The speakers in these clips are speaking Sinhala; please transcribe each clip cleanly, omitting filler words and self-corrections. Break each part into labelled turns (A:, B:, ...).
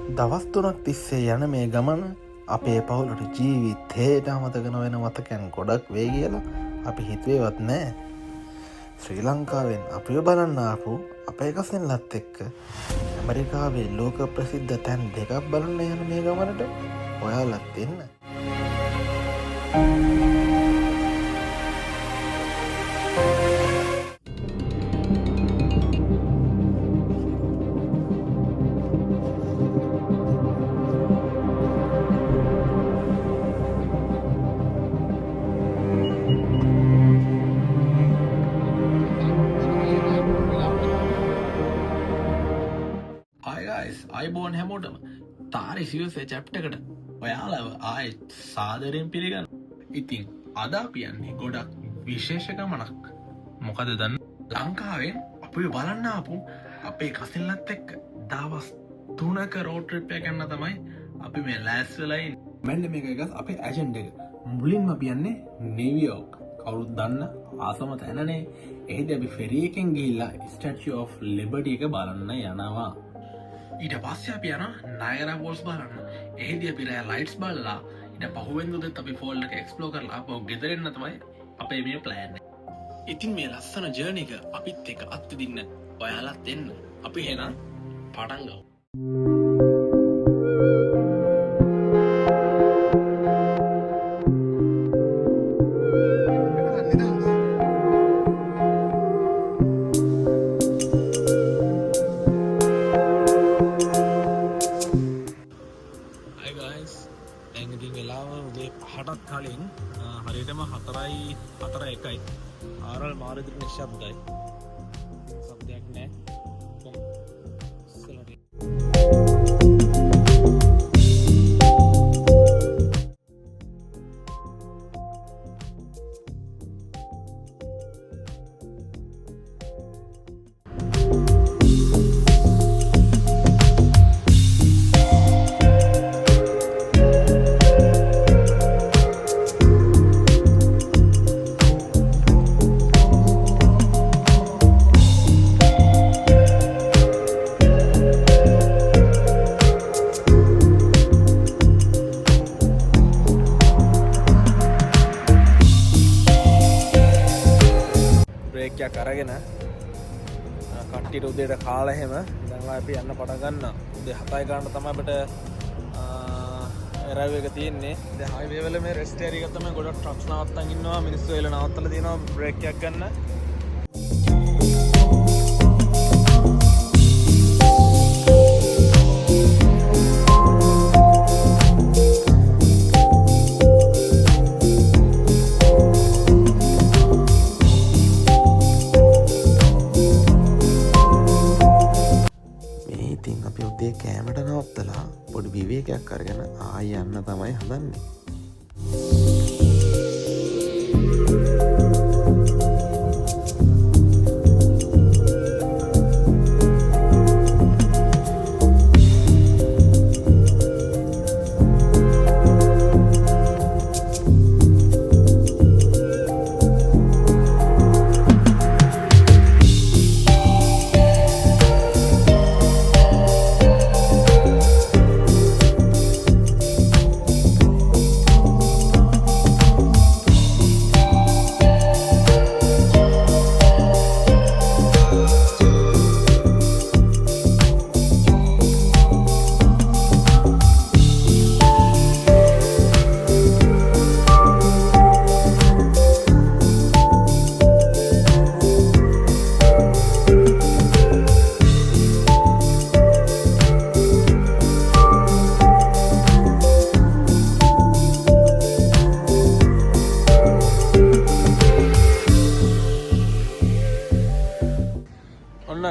A: දවස් 3ක් තිස්සේ යන මේ ගමන අපේ පවුලට ජීවිතේට අමතක නොවෙන මතකයන් ගොඩක් වේ කියලා අපි හිතුවේවත් නෑ. ශ්‍රී ලංකාවෙන් අපිව බලන්න ආපු අපේ කසින්ලත් එක්ක ඇමරිකාවේ ලෝක ප්‍රසිද්ධ තැන් දෙකක් බලන්න යන මේ ගමනට ඔයාලත් එන්න.
B: අයිබෝන් හැමෝටම තාරි සිවසේ චැප්ටකට ඔයාලව ආය සාදරයෙන් පිළිගන්න. ඉතින් අද අපි යන්නේ ගොඩක් විශේෂ ගමනක්. මොකද දන්න ලංකාවෙන් අපි බලන්න ආපු අපේ කසිල්ලත් එක්ක දවස් 3ක රෝඩ් ට්‍රිප් එක යන්න තමයි අපි මේ ලෑස්ති වෙලා ඉන්නේ. මෙන්න මේක එක අපේ ඇජන්ඩා එක. මුලින්ම අපි යන්නේ නිව්යෝක්. කවුරුත් දන්න ආසම තැනනේ. එහෙදී අපි ෆෙරි එකෙන් ගිහිල්ලා ස්ටැචු ඔෆ් ලිබර්ටි එක බලන්න යනවා. ඊට පස්සේ අපි යනවා නයගරා ෆෝල්ස් බලන්න. එහෙදී අපි රෑ ලයිට්ස් බලලා ඊට පහුවෙන්දුදෙත් අපි ෆෝල් එක එක්ස්ප්ලෝර් කරලා ආපහු ගෙදර එන්න තමයි අපේ මේ ප්ලෑන් එක. ඉතින් මේ ලස්සන ජර්නි එක අපිත් එක්ක අත්විඳින්න ඔයාලත් එන්න. අපි එහෙනම් පටන් ගමු. කලින් හරියටම 4:01යි ආරල් මාරුදින නිශ්ශබ්දයි සබ්දයක් නෑ. බ්‍රේක්යක් අරගෙන කට්ටියට උදේට කාලා එහෙම දැන් අපි යන්න පටන් ගන්නවා. උදේ 7යි ගන්න තමයි අපිට එරයිව් එක තියෙන්නේ. දැන් හයිවේ වල මේ රෙස්ට් ඒරියා එක තමයි ගොඩක් ට්‍රක්ස් නවත්තන් ඉන්නවා. මිනිස්සු එලා නවත්තලා තියෙනවා බ්‍රේක් එකක් ගන්න.
A: කෑමට නවත්තලා පොඩි විවේකයක් අරගෙන ආය යන්න තමයි හදන්නේ.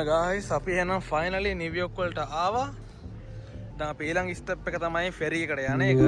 A: ගායිස් අපි එහෙනම් ෆයිනලි නිව්යෝක් වලට ආවා. දැන් අපි ඊළඟ ස්ටෙප් එක තමයි ෆෙරි එකට යන එක.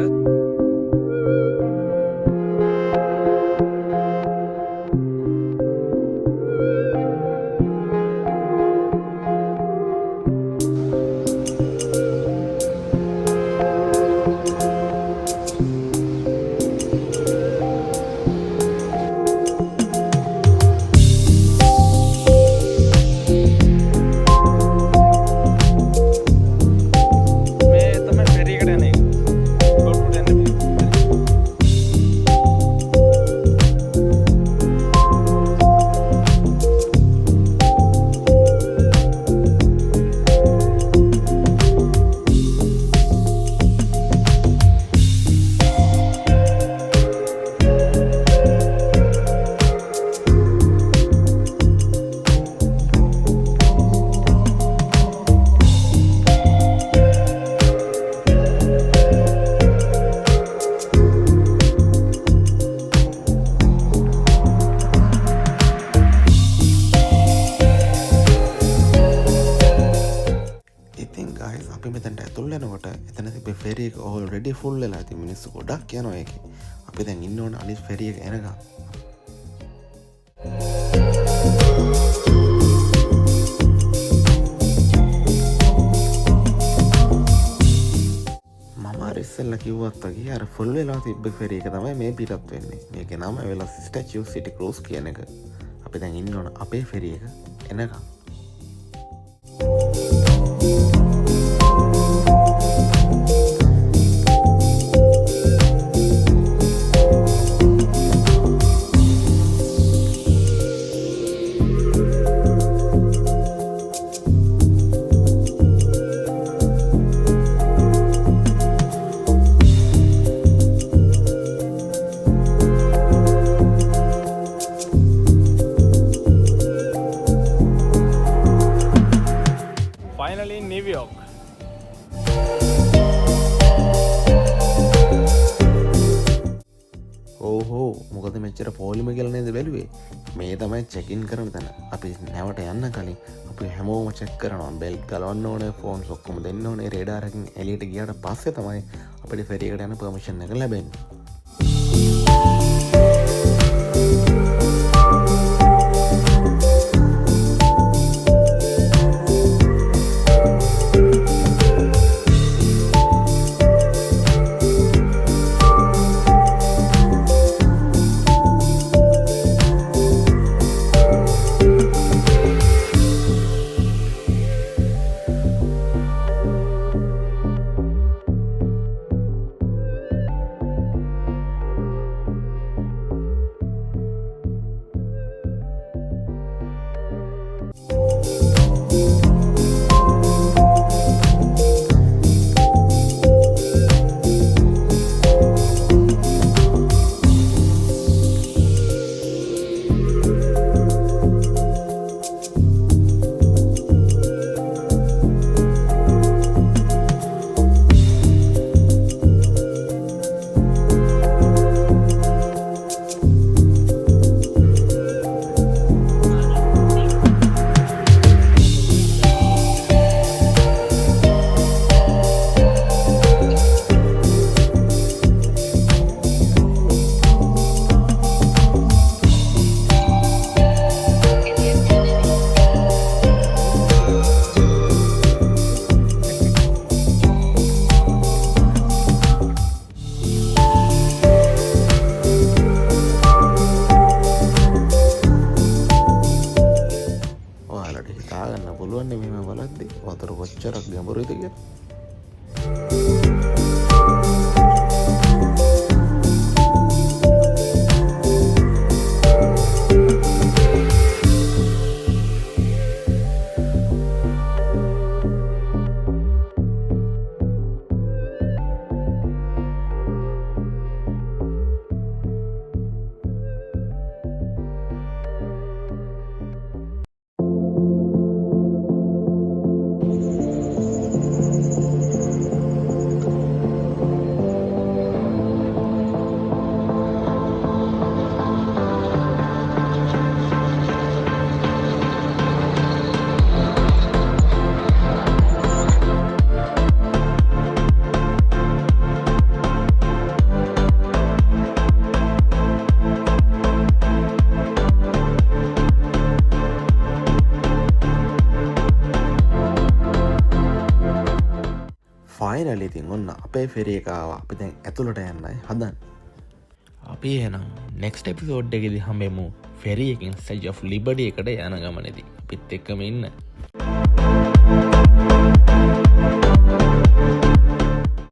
A: ගයිස් අපි මෙතැන්ට ඇතුල් වෙනකොට එතන තිබ්බේ ෆෙරි එක ඔල්රෙඩි ෆුල් වෙලා ඉතින් මිනිස්සු ගොඩක් යනවා ඒකේ. අපි දැන් ඉන්න ඕන අනිත් ෆෙරි එක එනකම්. මම අර ඉස්සෙල්ලා කිව්වත් වගේ අර ෆුල් වෙලා තිබ්බ ෆෙරි එක තමයි මේ පිටත් වෙන්නේ. මේකේ නම වෙලා ස්ටැචු සිටි ක්‍රූස් කියන එක. අපි දැන් ඉන්න ඕන අපේ ෆෙරි එක එනකම්.
B: Finally in New York.
A: ඕහෝ මොකද මෙච්චර පෝලිම කියලා නේද බැලුවේ. මේ තමයි චෙකින් කරන තැන. අපි නැවට යන්න කලින් අපි හැමෝම චෙක් කරනවා. බෙල්ට් ගලවන්න ඕනේ, ෆෝන්ස් ඔක්කොම දෙන්න ඕනේ. රේඩාර් එකකින් එළියට ගියාට පස්සේ තමයි අපිට ෆෙරි එකට යන පර්මිෂන් එක ලැබෙන්නේ. පුළුවන් මෙහෙම බලද්දි වතුර කොච්චරක් ගැඹුරුද කියලා. ෆයිනලි ඉතින් ඔන්න අපේ ෆෙරි එක ආවා. අපි දැන් ඇතුළට යන්නයි හදන්නේ.
B: අපි එහෙනම් නෙක්ස්ට් එපිසෝඩ් එකේදී හම්බෙමු ෆෙරි එකකින් ස්ටැචු ඔෆ් ලිබර්ටි එකට යන ගමනේදී. අපිත් එක්කම ඉන්න.